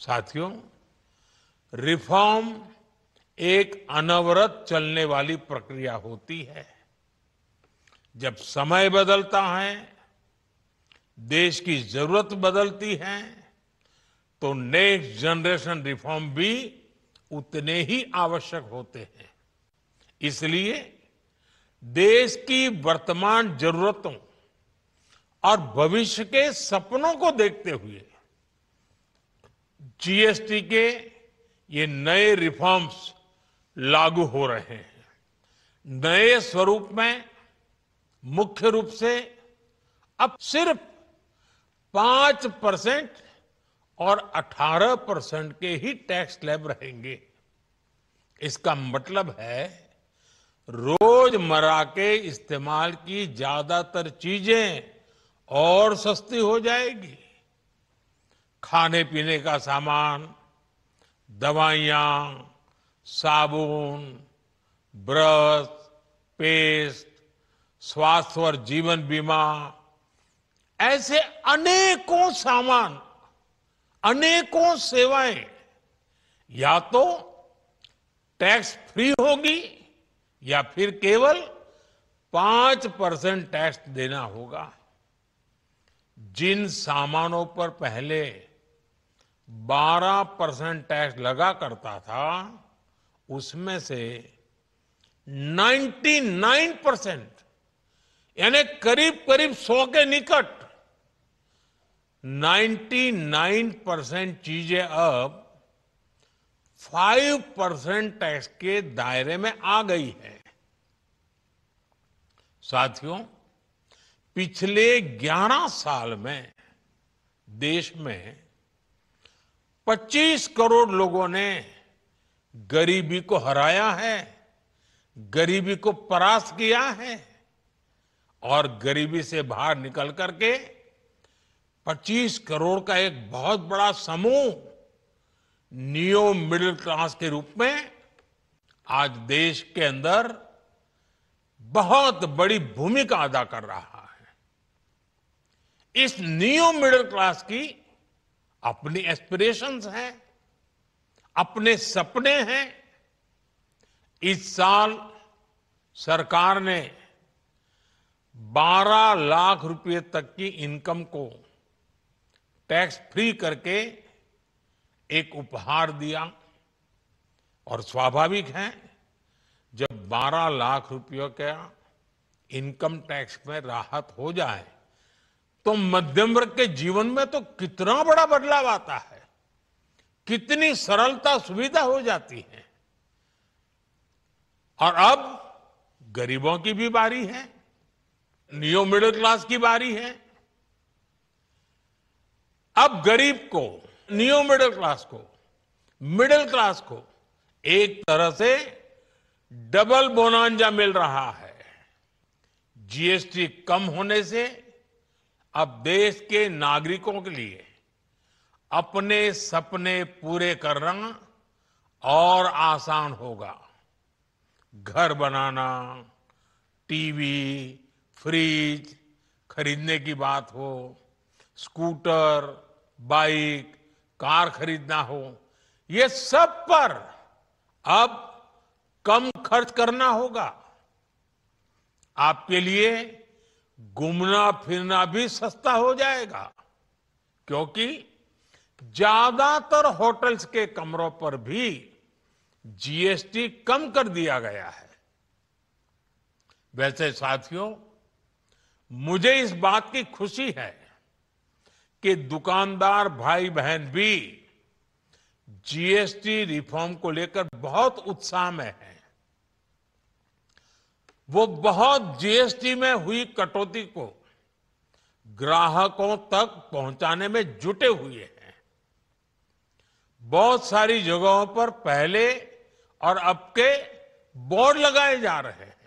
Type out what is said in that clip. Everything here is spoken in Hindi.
साथियों, रिफॉर्म एक अनवरत चलने वाली प्रक्रिया होती है। जब समय बदलता है, देश की जरूरत बदलती है, तो नेक्स्ट जनरेशन रिफॉर्म भी उतने ही आवश्यक होते हैं। इसलिए देश की वर्तमान जरूरतों और भविष्य के सपनों को देखते हुए जीएसटी के ये नए रिफॉर्म्स लागू हो रहे हैं। नए स्वरूप में मुख्य रूप से अब सिर्फ 5% और 18% के ही टैक्स स्लैब रहेंगे। इसका मतलब है रोजमर्रा के इस्तेमाल की ज्यादातर चीजें और सस्ती हो जाएगी। खाने पीने का सामान, दवाइयां, साबुन, ब्रश, पेस्ट, स्वास्थ्य और जीवन बीमा, ऐसे अनेकों सामान, अनेकों सेवाएं या तो टैक्स फ्री होगी या फिर केवल 5% टैक्स देना होगा। जिन सामानों पर पहले 12% टैक्स लगा करता था, उसमें से 99% यानी करीब करीब 100 के निकट 99% चीजें अब 5% टैक्स के दायरे में आ गई है। साथियों, पिछले 11 साल में देश में 25 करोड़ लोगों ने गरीबी को हराया है, गरीबी को परास्त किया है और गरीबी से बाहर निकल करके 25 करोड़ का एक बहुत बड़ा समूह नियो मिडिल क्लास के रूप में आज देश के अंदर बहुत बड़ी भूमिका अदा कर रहा है। इस नियो मिडिल क्लास की अपनी एस्पिरेशंस हैं, अपने सपने हैं। इस साल सरकार ने 12 लाख रुपए तक की इनकम को टैक्स फ्री करके एक उपहार दिया और स्वाभाविक है, जब 12 लाख रुपयों का इनकम टैक्स में राहत हो जाए तो मध्यम वर्ग के जीवन में तो कितना बड़ा बदलाव आता है, कितनी सरलता सुविधा हो जाती है। और अब गरीबों की भी बारी है, नियो मिडिल क्लास की बारी है। अब गरीब को, नियो मिडिल क्लास को एक तरह से डबल बोनांजा मिल रहा है। जीएसटी कम होने से अब देश के नागरिकों के लिए अपने सपने पूरे करना और आसान होगा। घर बनाना, टीवी, फ्रिज खरीदने की बात हो, स्कूटर, बाइक, कार खरीदना हो, ये सब पर अब कम खर्च करना होगा। आपके लिए घूमना फिरना भी सस्ता हो जाएगा, क्योंकि ज्यादातर होटल्स के कमरों पर भी जीएसटी कम कर दिया गया है। वैसे साथियों, मुझे इस बात की खुशी है कि दुकानदार भाई बहन भी जीएसटी रिफॉर्म को लेकर बहुत उत्साह में हैं। वो बहुत जीएसटी में हुई कटौती को ग्राहकों तक पहुंचाने में जुटे हुए हैं। बहुत सारी जगहों पर पहले और अब के बोर्ड लगाए जा रहे हैं।